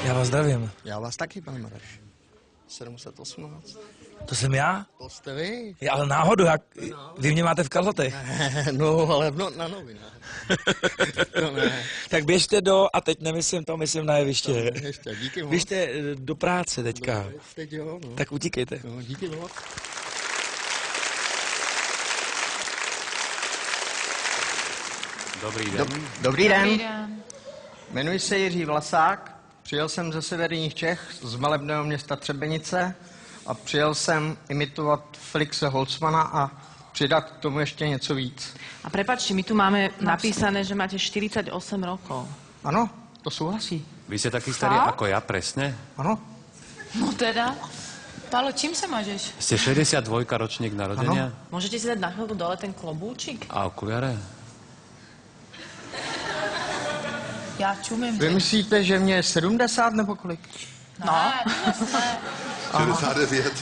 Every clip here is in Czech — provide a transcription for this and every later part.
Já vás zdravím. Já vás taky, pane Mareš. 718. To jsem já? To jste vy. Já, ale náhodou, vy mě máte v kalhotech. No, ale na novinách. To ne. Tak běžte a teď nemyslím to, myslím na jeviště. Ještě, díky moc. Běžte do práce teďka. No, teď jo, no. Tak utíkejte. No, díky moc. Dobrý den. Dobrý den. Jmenuji se Jiří Vlasák. Přijel jsem ze severních Čech, z malebného města Třebenice a přijel jsem imitovat Felixe Holzmana a přidat k tomu ještě něco víc. A prepáčte, my tu máme napísané, že máte 48 rokov. Ano, to souhlasí. Vy ste taký starý ako ja, presne? Ano. No teda. Pálo, čím sa mážeš? Ste 62 ročník narodenia? Môžete si dať na chvíľku dole ten klobúčik? A okuliare? Já čumím. Vy myslíte, že mě je 70 nebo kolik? No. 69.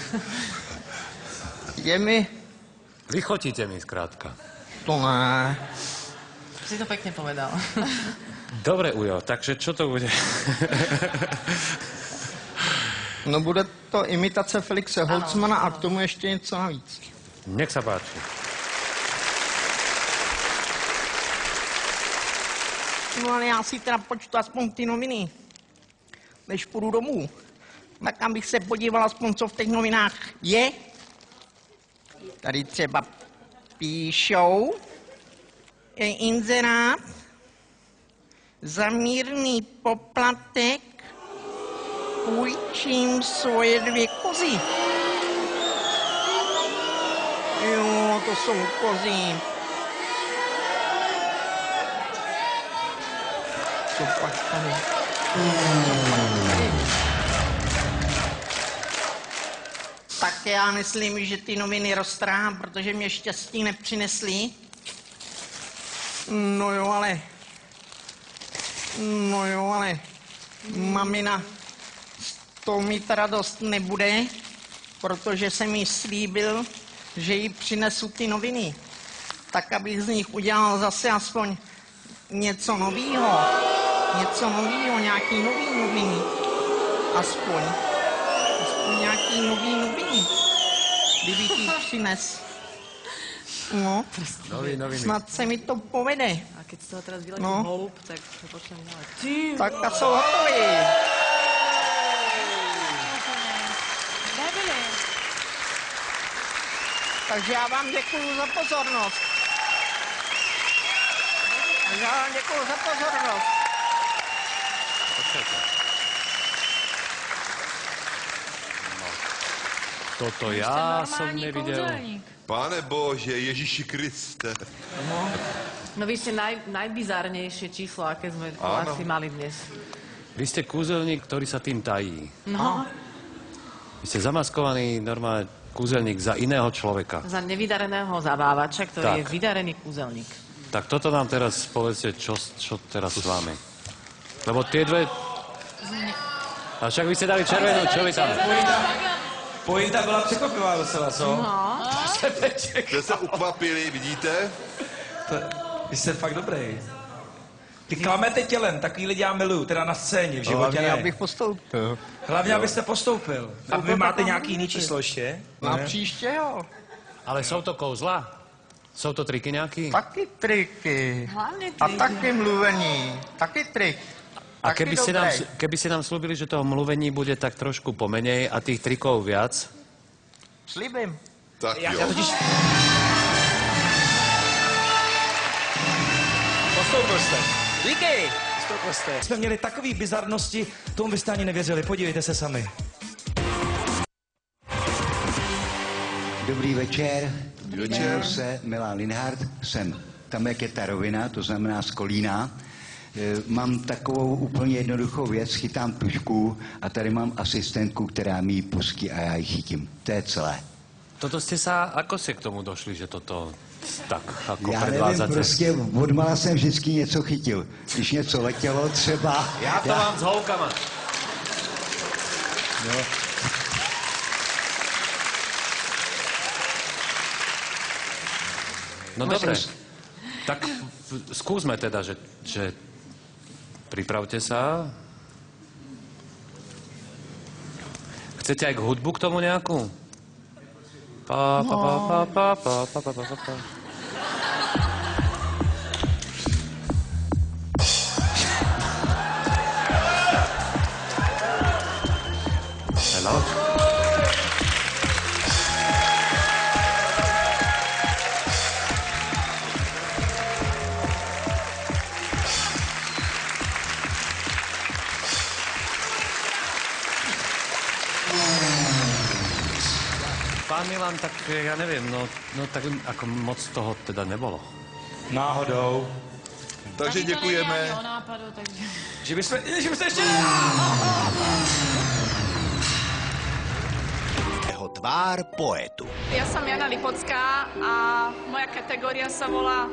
Je mi... Vychotíte mi zkrátka. To ne. Si to pekne povedal. Dobre, Ujo, takže čo to bude? No bude to imitace Felixe Holzmana a k tomu ještě něco navíc. Nech sa páči. No ale já si teda počtu aspoň ty noviny, než půjdu domů. Tak abych se podíval aspoň, co v těch novinách je. Tady třeba píšou, je inzerát, za mírný poplatek půjčím svoje 2 kozy. Jo, to jsou kozy. Co pak tady? Tak já myslím, že ty noviny roztrhám, protože mě štěstí nepřinesly. No jo, ale mamina to mít radost nebude, protože jsem jí slíbil, že jí přinesu ty noviny. Tak, abych z nich udělal zase aspoň něco novýho. Něco novýho, nějaký nový noviny. Aspoň nějaký nový noviny. Kdybych jí přines. No, Noviny. snad se mi to povede. A keď z toho teraz vyletí No. holub, tak to počnem ďalej. Tak a jsou hotoví. Nebyli. Takže já vám děkuju za pozornost. Já vám děkuju za pozornost. Počkajte. No. Toto ja som nevidel. Pane Bože, Ježíši Kriste. No vy ste najbizárnejšie číslo, aké sme Áno. asi mali dnes. Vy ste kúzelník, ktorý sa tým tají. No, Vy ste zamaskovaný normálne kúzelník za iného človeka. za nevydareného zabávača, ktorý je Tak. vydarený kúzelník. Tak toto nám teraz povedzte, čo teraz s vami. Lebo tie dve... A však vy ste dali červenú, čo vy tam? Pointa byla překvapivá docela, co? No. Jste se ukvapili, vidíte? Vy jste fakt dobrý. Ty klamete tělem, takový lidi já miluju, teda na scéně, v životě Hlavně, ne. abych postoupil. Hlavně, abyste postoupil. A vy máte nějaký jiný číslo ještě? Na Ne? příště, jo. Ale sú to kouzla? Sú to triky nejaký? Taky triky. Hlavne A ty. taky mluvení. Taky trik. A Taky keby ste nám slúbili, že toho mluvení bude tak trošku pomenej a tých trikov viac, Slibím. Tak Já jo. totiž... Postoupil jste. Díky. Postoupil jste. Jsme měli takový bizarnosti, tomu byste ani nevěřili. Podívejte se sami. Dobrý večer. večer. Jmenuji se Milan Linhart, jsem Tamek je ta rovina, to znamená z Kolína. Mám takovou úplně jednoduchou věc, chytám tužku a tady mám asistentku, která mi ji pustí a já ji chytím. To je celé. toto ste sa, ako ste k tomu došli, že toto tak ako Já nevím, predvádzate? prostě odmala jsem vždycky něco chytil. Když něco letělo třeba... Ja to mám s holkama. No. No dobre, tak skúsme teda, že pripravte sa. Chcete aj hudbu k tomu nejakú? Pa, pa, pa, pa, pa, pa, pa, pa, pa, pa. Hello? Pán Milan, tak ja neviem, no tak ako moc toho teda nebolo. Náhodou. Takže Ani to děkujeme. není ani o nápadu, takže... Že byste ještě... Jeho tvár poetu. Ja som Jana Lipocká a moja kategória sa volá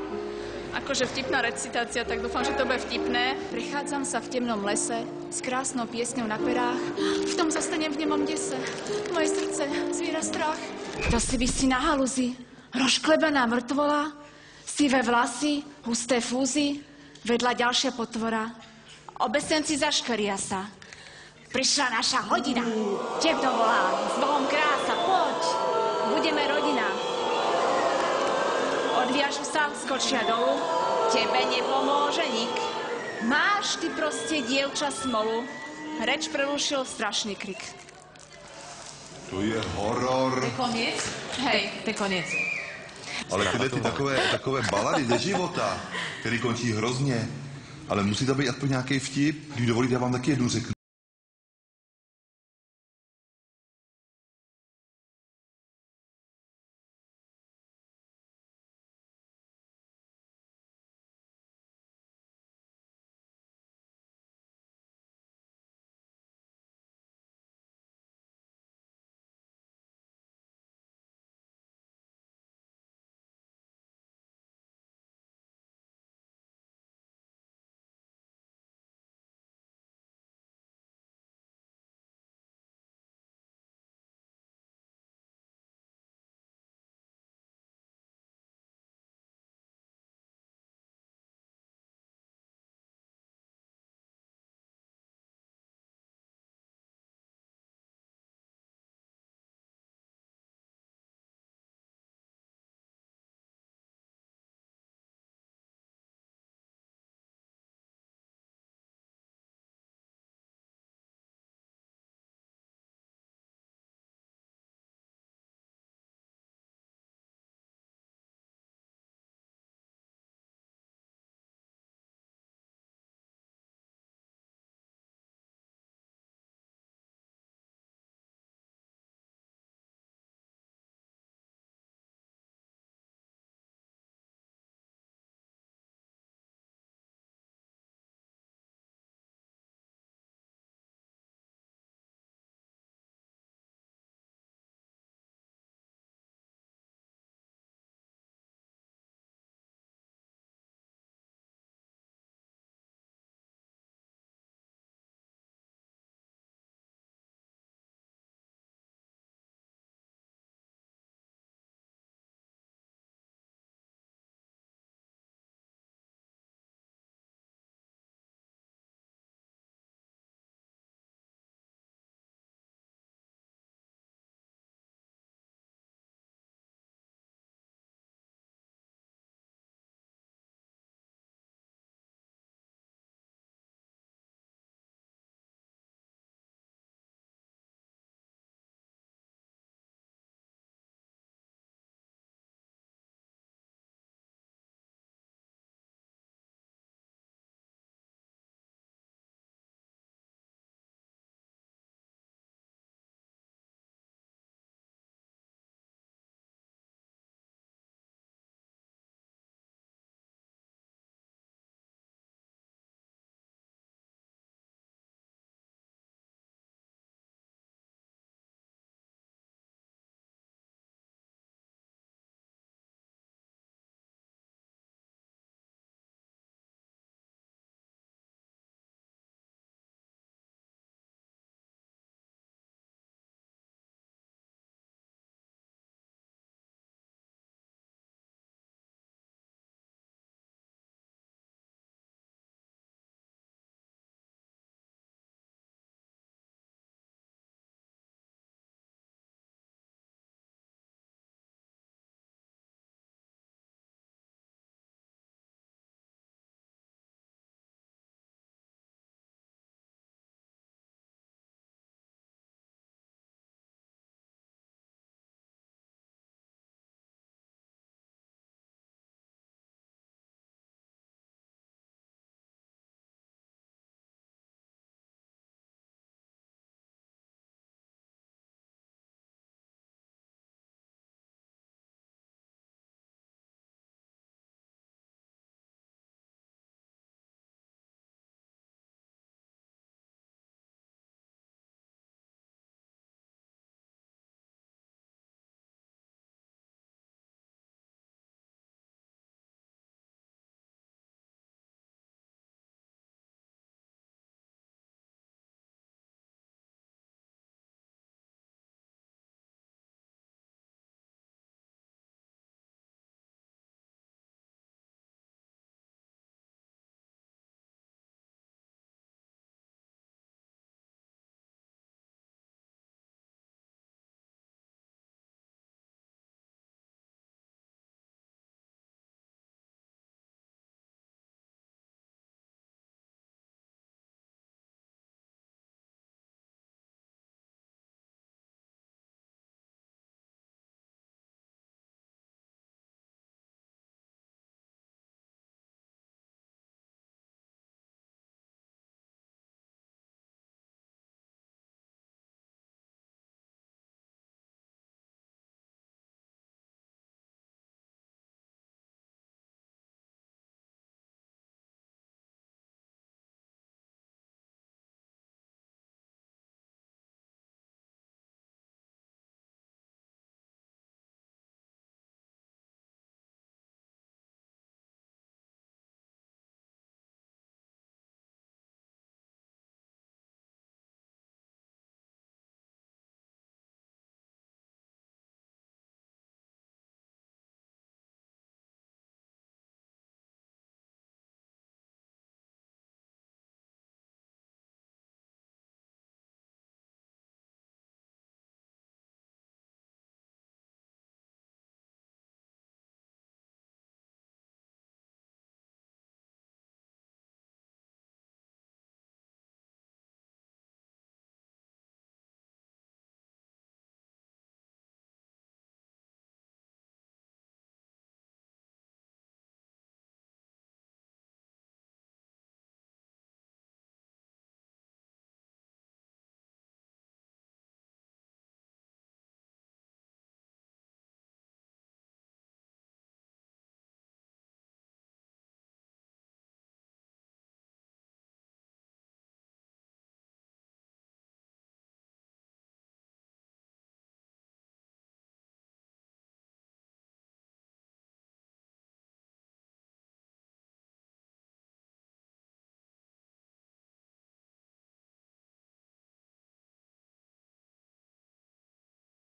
akože vtipná recitácia, tak dúfam, že to bude vtipné. Prechádzam sa v temnom lese s krásnou piesňou na perách. V tom zostanem v nemom dese. Moje srdce zviera strach. To si visí na haluzi, rozklebaná mŕtvola, sivé vlasy, husté fúzy, vedľa ďalšia potvora. Obesenci zaškaria sa. Prišla naša hodina. Temno volá, s Bohom krása, poď, budeme rodina. Odviažu sa, skočia dolu, tebe nepomôže nik. Máš ty proste, dievča, smolu. Reč prerušil strašný krik. To je horor. To je koniec? Hej. To je koniec. Ale tyhle ty takové balady ze života, který končí hrozně. Ale musí to být aspoň nějaký vtip. Když dovolíte, já vám taky jednu řeknu.